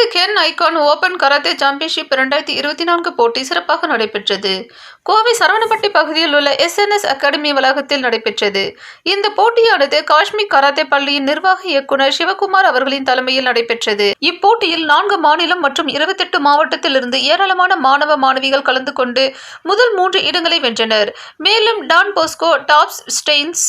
Kovai Ken icon open karate championship 2024 போட்டி சிறப்பாக நடைபெற்றது. கோவை சரவணப்பட்டி பகுதியில் உள்ள SNS அகாடமி வளாகத்தில் நடைபெற்றது. இந்த போட்டியானது காஷ்மீர் கராத்தே பள்ளியின் நிர்வாக இயக்குனர் சிவகுமார் அவர்களின் தலைமையில் நடைபெற்றது. இப்போட்டியில் 4 மாநிலம் மற்றும் 28 மாவட்டத்திலிருந்து ஏராளமான மாணவ மாணவிகள் கலந்து கொண்டு முதல் 3 இடங்களை வென்றனர். மேலும் டான் போஸ்கோ, டாப்ஸ் ஸ்டெயின்ஸ்,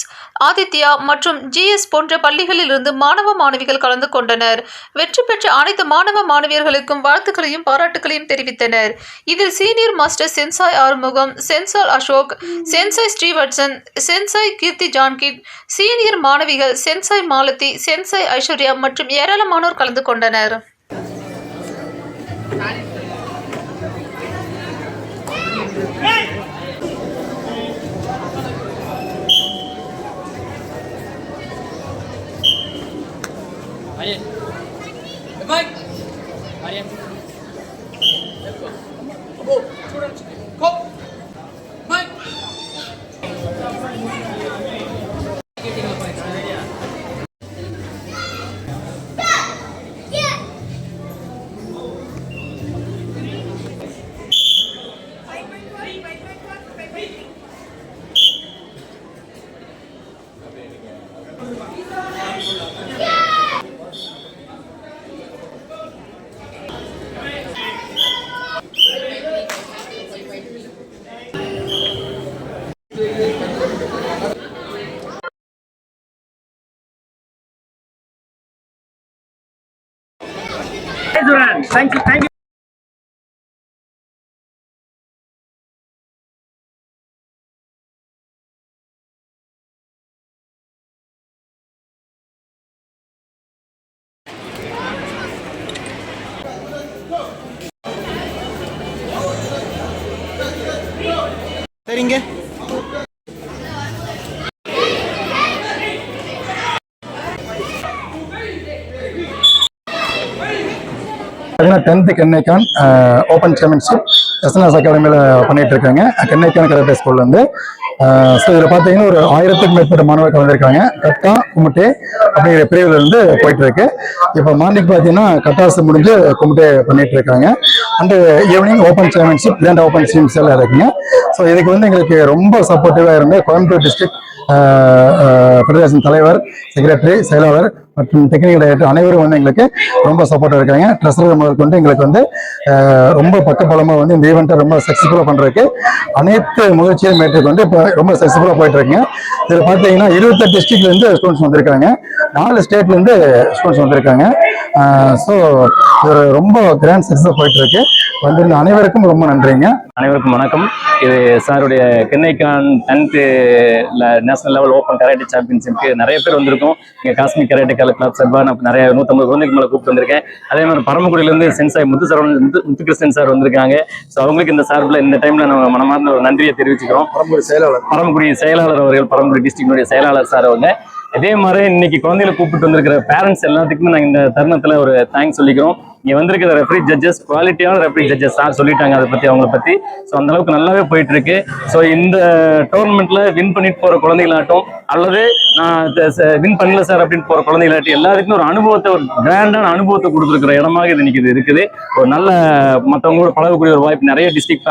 ஆதித்யா மற்றும் GS போன்ற பள்ளிகளில் இருந்து மாணவ மாணவிகள் கலந்து கொண்டனர். வெற்றி பெற்ற அனைத்து மாணவ மாணவியர்களுக்கும் வாழ்த்துக்களையும் பாராட்டுகளையும் தெரிவித்தனர். இதில் senior master sensei Arumugam, sensei Ashok, sensei Srivatsan, sensei Keerthi Jankit, senior மாணவிகள் சென்சாய் மாலதி, சென்சாய் ஐஸ்வர்யா மற்றும் ஏராளமானோர் கலந்து கொண்டனர். Thank you. சரிங்க. கென்னைக்கான் ஓப்பன் சாம்பியன்ஷிப் SNS அகாடமியில் பண்ணிட்டு இருக்காங்க. கென்னைக்கான் கராட்டே ஸ்கூல்லேருந்து. ஸோ இதில் பார்த்தீங்கன்னா ஒரு 1000க்கும் மேற்பட்ட மாணவர்கள் வந்திருக்காங்க. கட்டா குமுட்டே அப்படிங்கிற பிரிவில் இருந்து போயிட்டு இருக்கு. இப்போ மார்னிங் பார்த்தீங்கன்னா கட்டாசு முடிஞ்சு குமுட்டே பண்ணிட்டு இருக்காங்க. And evening open championship grand open teams எல்லாம் இருக்குங்க. ஸோ இதுக்கு வந்து எங்களுக்கு ரொம்ப சப்போர்ட்டிவாக இருந்த கோயம்புத்தூர் டிஸ்ட்ரிக்ட் ஃபெடரேஷன் தலைவர், செக்ரட்டரி, செயலாளர் மற்றும் டெக்னிக்கல் டைரக்டர் அனைவரும் வந்து எங்களுக்கு ரொம்ப சப்போர்ட்டாக இருக்காங்க. ட்ரெஸரர் முதல் கொண்டு எங்களுக்கு வந்து ரொம்ப பக்கபலமாக வந்து இந்த ஈவெண்ட்டை ரொம்ப சக்ஸஸ்ஃபுல்லாக பண்ணுறதுக்கு அனைத்து முயற்சியும் மேற்கொண்டு இப்போ ரொம்ப சக்ஸஸ்ஃபுல்லாக போயிட்டு இருக்குங்க. இதில் பார்த்தீங்கன்னா 28 டிஸ்ட்ரிக்ட்லேருந்து ஸ்டூடெண்ட்ஸ் வந்திருக்காங்க, 4 ஸ்டேட்லேருந்து ஸ்டூடெண்ட்ஸ் வந்திருக்காங்க. ஸோ இது ரொம்ப கிராண்ட் சக்ஸஸ் போயிட்டு இருக்கு. வந்திருந்த அனைவருக்கும் ரொம்ப நன்றிங்க. அனைவருக்கும் வணக்கம். இது சாருடைய கென்னைக்கான் 10th national level open karate சாம்பியன்ஷிப்க்கு நிறைய பேர் வந்திருக்கோம். இங்கே காஷ்மீர் கராட்டே கிளப் சார்பாக நான் நிறைய 150 குழந்தைக்கு மேலே கூப்பிட்டு வந்திருக்கேன். அதே மாதிரி பரமக்குடியிலேருந்து சென்சாய் முத்துகிருஷ்ணன் சார் வந்திருக்காங்க. ஸோ அவங்களுக்கு இந்த சார்பில் இந்த டைமில் நம்ம மனமார்ந்த ஒரு நன்றியை தெரிவிச்சுக்கிறோம். பரமக்குடி செயலாளர் அவர்கள், பரமக்குடி டிஸ்ட்ரிக்டுடைய செயலாளர் சார் அவங்க. அதே மாதிரி இன்னைக்கு குழந்தைகளை கூப்பிட்டு வந்திருக்கிற பேரண்ட்ஸ் எல்லாத்துக்குமே நாங்கள் இந்த தருணத்தில் ஒரு தேங்க்ஸ் சொல்லிக்கிறோம். இங்கே வந்திருக்கிற ரெஃப்ரி ஜட்ஜஸ் குவாலிட்டியான ரெஃப்ரி ஜட்ஜஸ் சார் சொல்லிட்டாங்க அதை பற்றி, அவங்கள பற்றி. ஸோ அந்த அளவுக்கு நல்லாவே போயிட்டு இருக்கு. ஸோ இந்த டோர்னமெண்ட்ல வின் பண்ணிட்டு போகிற குழந்தைகளாட்டும் அல்லது நான் வின் பண்ணல சார் அப்படின்னு போகிற குழந்தைகளாட்டும் எல்லாத்துக்குமே ஒரு அனுபவத்தை, ஒரு கிராண்டான அனுபவத்தை கொடுத்துருக்கிற இடமாக இது இன்னைக்கு இது இருக்குது. ஒரு நல்ல மற்றவங்களோட பழகக்கூடிய ஒரு வாய்ப்பு, நிறைய டிஸ்ட்ரிக்ட்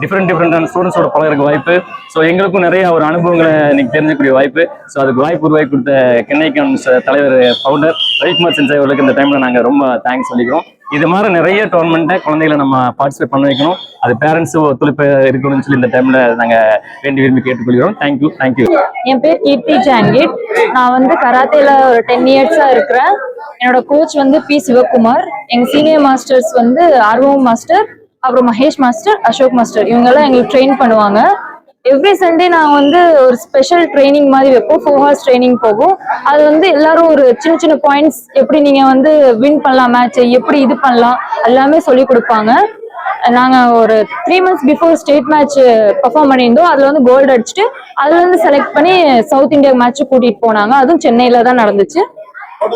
டிஃப்ரெண்டான ஸ்டூடெண்ட்ஸோட பழகிறதுக்கு வாய்ப்பு. ஸோ எங்களுக்கும் நிறைய ஒரு அனுபவங்களை இன்னைக்கு தெரிஞ்சுக்கூடிய வாய்ப்பு. ஸோ அதுக்கு வாய்ப்பு உருவாக்கி கொடுத்த கென்னைக்கான் தலைவர் ஃபவுண்டர் ரவிக்குமார் சென்சாய் அவர்களுக்கு இந்த டைம்ல நாங்கள் ரொம்ப தேங்க்ஸ் சொல்லிக்கிறோம். இது மாதிரி நிறைய டோர்னமெண்ட்டை குழந்தைகளை நம்ம பார்ட்டிசிபேட் பண்ண வைக்கணும். அது பேரண்ட்ஸும் ஒத்துழைப்பு இருக்கணும்னு சொல்லி இந்த டைம்ல நாங்கள் வேண்டி விரும்பி கேட்டுக்கொள்கிறோம். தேங்க்யூ. என் பேர் கீர்த்தி ஜான்கிட். நான் வந்து கராத்தேல ஒரு 10 இயர்ஸா இருக்கிறேன். என்னோட கோச் வந்து பி சிவகுமார். எங்க சீனியர் மாஸ்டர்ஸ் வந்து ஆர்வம் மாஸ்டர், அப்புறம் மகேஷ் மாஸ்டர், அசோக் மாஸ்டர், இவங்கெல்லாம் எங்களுக்கு ட்ரெயின் பண்ணுவாங்க. எவ்ரி சண்டே நான் வந்து ஒரு ஸ்பெஷல் ட்ரைனிங் மாதிரி வைப்போம். 4 hours ட்ரைனிங் போகும். அது வந்து எல்லாரும் ஒரு சின்ன பாயிண்ட்ஸ், எப்படி நீங்க வந்து வின் பண்ணலாம், மேட்ச் எப்படி இது பண்ணலாம் எல்லாமே சொல்லி கொடுப்பாங்க. நாங்க ஒரு 3 months before state match perform பண்ணியிருந்தோம். அதுல வந்து கோல்டு அடிச்சுட்டு அதுல இருந்து செலக்ட் பண்ணி சவுத் இந்தியா மேட்ச் கூட்டிட்டு போனாங்க. அதுவும் சென்னையில தான் நடந்துச்சு.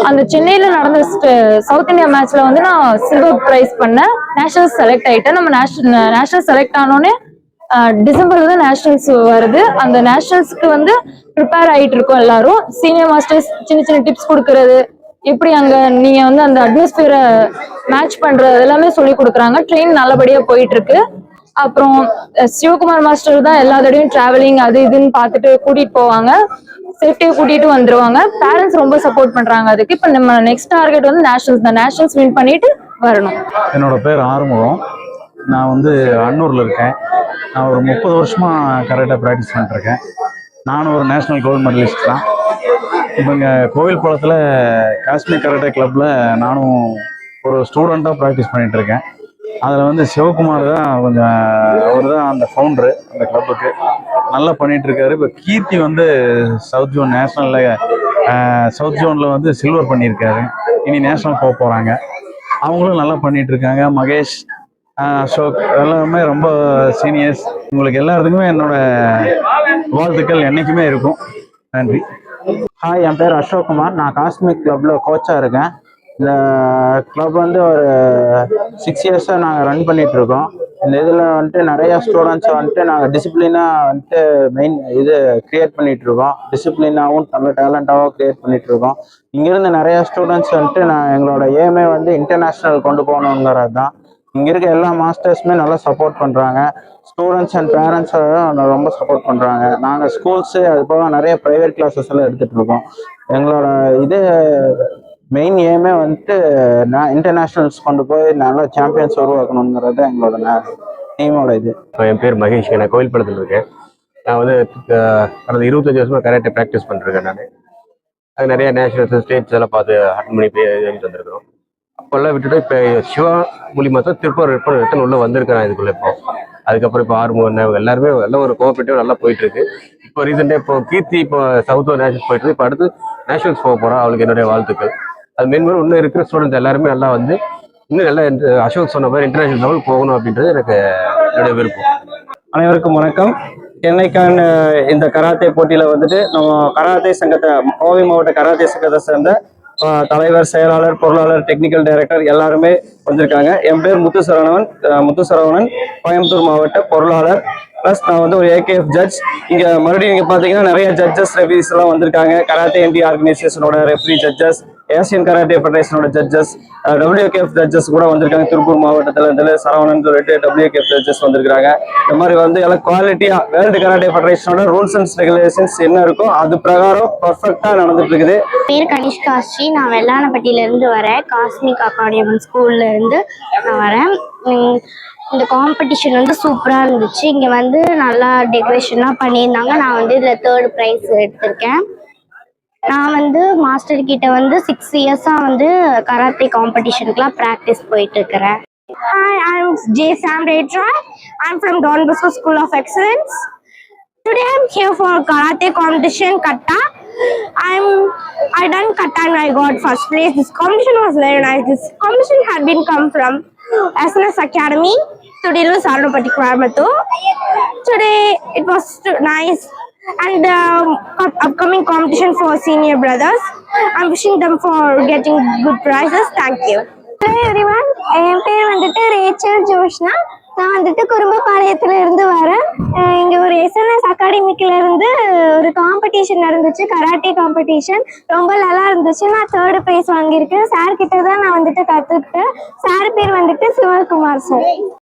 அந்த சென்னையில நடந்த சவுத் இந்தியா மேட்ச்ல வந்து நான் சில்வர் பிரைஸ் பண்ணேன். நேஷனல் செலக்ட் ஆயிட்டேன். நம்ம நேஷனல் செலக்ட் ஆனோடனே டிசம்பர்ல தான் நேஷனல்ஸ் வருது. அந்த நேஷனல்ஸ்க்கு வந்து ப்ரிப்பேர் ஆகிட்டு இருக்கோம் எல்லாரும். சீனியர் மாஸ்டர்ஸ் சின்ன டிப்ஸ் கொடுக்கறது, எப்படி அங்க நீங்க வந்து அந்த அட்மாஸ்பியரை மேட்ச் பண்றது எல்லாமே சொல்லி கொடுக்குறாங்க. ட்ரெயின் நல்லபடியா போயிட்டு இருக்கு. அப்புறம் சிவகுமார் மாஸ்டர் தான் எல்லா தடையும் டிராவலிங் அது இதுன்னு பார்த்துட்டு கூட்டிட்டு போவாங்க, சேஃப்டியா கூட்டிட்டு வந்துருவாங்க. பேரண்ட்ஸ் ரொம்ப சப்போர்ட் பண்றாங்க அதுக்கு. இப்ப நம்ம நெக்ஸ்ட் டார்கெட் வந்து நேஷனல்ஸ் தான். நேஷனல்ஸ் வின் பண்ணிட்டு வரணும். என்னோட பேர் ஆறுமுகம். நான் வந்து அன்னூரில் இருக்கேன். நான் ஒரு 30 வருஷமா கராட்டே ப்ராக்டிஸ் பண்ணிட்டுருக்கேன். நானும் ஒரு நேஷ்னல் கோல்டு மெடலிஸ்ட் தான். இப்போ இங்கே கோவில் குளத்தில் காஷ்மீர் கராட்டே கிளப்பில் நானும் ஒரு ஸ்டூடெண்ட்டாக ப்ராக்டிஸ் பண்ணிகிட்ருக்கேன். அதில் வந்து சிவகுமார் தான் கொஞ்சம், அவர் தான் அந்த ஃபவுண்டரு அந்த கிளப்புக்கு. நல்லா பண்ணிகிட்ருக்காரு. இப்போ கீர்த்தி வந்து சவுத் ஜோன் நேஷ்னலில் சவுத் ஜோனில் வந்து சில்வர் பண்ணியிருக்காரு. இனி நேஷ்னல் போக போகிறாங்க. அவங்களும் நல்லா பண்ணிகிட்ருக்காங்க. மகேஷ், அசோக் எல்லாமே ரொம்ப சீனியர்ஸ். உங்களுக்கு எல்லாத்துக்குமே என்னோட வாழ்த்துக்கள் என்றைக்குமே இருக்கும். நன்றி. ஹாய், என் பேர் அசோக் குமார். நான் காஸ்மிக் கிளப்பில் கோச்சாக இருக்கேன். இந்த கிளப் வந்து ஒரு 6 இயர்ஸாக நாங்கள் ரன் பண்ணிகிட்ருக்கோம். இந்த இதில் வந்துட்டு நிறையா ஸ்டூடெண்ட்ஸை வந்துட்டு நாங்கள் டிசிப்ளினாக வந்துட்டு மெயின் இது க்ரியேட் பண்ணிகிட்ருக்கோம். டிசிப்ளினாகவும் நல்ல டேலண்டாகவும் க்ரியேட் பண்ணிகிட்ருக்கோம். இங்கேருந்து நிறையா ஸ்டூடெண்ட்ஸ் வந்துட்டு எங்களோட ஏமே வந்து இன்டர்நேஷ்னல் கொண்டு போகணுங்கிறது தான். இங்கே இருக்க எல்லா மாஸ்டர்ஸுமே நல்லா சப்போர்ட் பண்ணுறாங்க. ஸ்டூடெண்ட்ஸ் அண்ட் பேரண்ட்ஸும் ரொம்ப சப்போர்ட் பண்ணுறாங்க. நாங்கள் ஸ்கூல்ஸு அது போக நிறைய ப்ரைவேட் கிளாஸஸ் எல்லாம் எடுத்துகிட்டு இருக்கோம். எங்களோட இது மெயின் ஏமே வந்துட்டு இன்டர்நேஷ்னல்ஸ் கொண்டு போய் நல்லா சாம்பியன்ஸ் உருவாக்கணுங்கிறது எங்களோட டீமோட இது. என் பேர் மகேஷ். நான் கோவில்படத்தில் இருக்கேன். நான் வந்து கடந்த 25 வருஷமாக கராட்டே ப்ராக்டிஸ் பண்ணிருக்கேன். நான் அது நிறைய நேஷனல்ஸ் ஸ்டேட்ஸ் எல்லாம் பார்த்து அட்டன் பண்ணி போய் வந்துருக்கிறோம். அப்போல்லாம் விட்டுட்டு இப்போ சிவா மூலியமாக தான் திருப்பூர் ரிட்டர்ன் உள்ள வந்திருக்கிறேன் இதுக்குள்ளே. இப்போ அதுக்கப்புறம் இப்போ ஆறுமுகம் எல்லாருமே எல்லாம் ஒரு கோஆப்ரேட்டிவ் நல்லா போயிட்டு இருக்கு. இப்போ ரீசெண்டாக இப்போ கீர்த்தி இப்போ சவுத் நேஷனல்ஸ் போயிட்டு இருக்கு. இப்போ அடுத்து நேஷனல்ஸ் போக போகிறோம். அவளுக்கு என்னுடைய வாழ்த்துக்கள். அது மென்மேலும் இன்னும் இருக்கிற ஸ்டூடெண்ட்ஸ் எல்லாருமே நல்லா வந்து இன்னும் நல்லா அசோக் சொன்ன மாதிரி இன்டர்நேஷனல் லெவல் போகணும் அப்படின்றது எனக்கு என்னுடைய விருப்பம். அனைவருக்கும் வணக்கம். சென்னைக்கான இந்த கராத்தே போட்டியில் வந்துட்டு நம்ம கராத்தே சங்கத்தை, கோவை மாவட்ட கராத்தே சங்கத்தை சேர்ந்த தலைவர், செயலாளர், பொருளாளர், டெக்னிக்கல் டைரக்டர் எல்லாருமே வந்திருக்காங்க. என் பேர் முத்துசரவணன், கோயம்புத்தூர் மாவட்ட பொருளாளர். ப்ளஸ் நான் வந்து ஒரு ஏகேஎஃப் ஜட்ஜ். இங்கே மறுபடியும் நீங்கள் பார்த்தீங்கன்னா நிறைய ஜட்ஜஸ், ரெஃப்ரீஸ் எல்லாம் வந்திருக்காங்க. கராத்தே இந்தியா ஆர்கனைசேஷனோட ரெஃப்ரி ஜட்ஜஸ், ஏசியன் கராட்டே ஃபெடரேஷனோட ஜட்ஜஸ், WKF ஜட்ஜஸ் கூட வந்திருக்காங்க. திருப்பூர் மாவட்டத்தில் இதில் சரவணன் சொல்லிட்டு WKF ஜட்ஜஸ் வந்திருக்காங்க. இந்த மாதிரி வந்து எல்லாம் குவாலிட்டியாக வேர்ல்டு கராட்டே ஃபெடரேஷனோட ரூல்ஸ் அண்ட் ரெகுலேஷன்ஸ் என்ன இருக்கோ அது பிரகாரம் பர்ஃபெக்டாக நடந்துட்டு இருக்குது. பேர் கனிஷ்கா ஸ்ரீ. நான் வெள்ளானப்பட்டியிலேருந்து வரேன். காஸ்மிக் அகாடமி ஸ்கூல்ல இருந்து நான் வரேன். இந்த காம்படிஷன் வந்து சூப்பராக இருந்துச்சு. இங்கே வந்து நல்லா டெக்கரேஷன்லாம் பண்ணியிருந்தாங்க. நான் வந்து இதில் 3rd ப்ரைஸ் எடுத்திருக்கேன். நான் வந்து மாஸ்டர் கிட்ட வந்து 6 இயர்ஸாக வந்து கராத்தே காம்படிஷனுக்குலாம் ப்ராக்டிஸ் போயிட்டு இருக்கிறேன். Hi, I'm J. Sam Redra. I'm from Don Bosco School of Excellence. Today I'm here for karate competition kata. I done kata and I got first place. This competition was very nice. This competition had been come from SNS Academy, Tudillu Sarnapatti Coimbatore. Today it was nice. And upcoming competition for senior brothers, I'm wishing them for getting good prizes. Thank you. Hello everyone, என் பேர் வந்துட்டு Rachel Joshna. நான் வந்துட்டு குறும்பபாளையத்துல இருந்து வரேன். இங்க ஒரு SNS அகாடமிக்ல இருந்து ஒரு காம்படிஷன் நடந்துச்சு, கராட்டே காம்படிஷன். ரொம்ப நல்லா இருந்துச்சு. நான் 3rd ப்ரைஸ் வாங்கியிருக்கேன். சார் கிட்ட தான் நான் வந்துட்டு கத்துக்கிட்டேன். சார் பேர் வந்துட்டு சிவகுமார் சார்.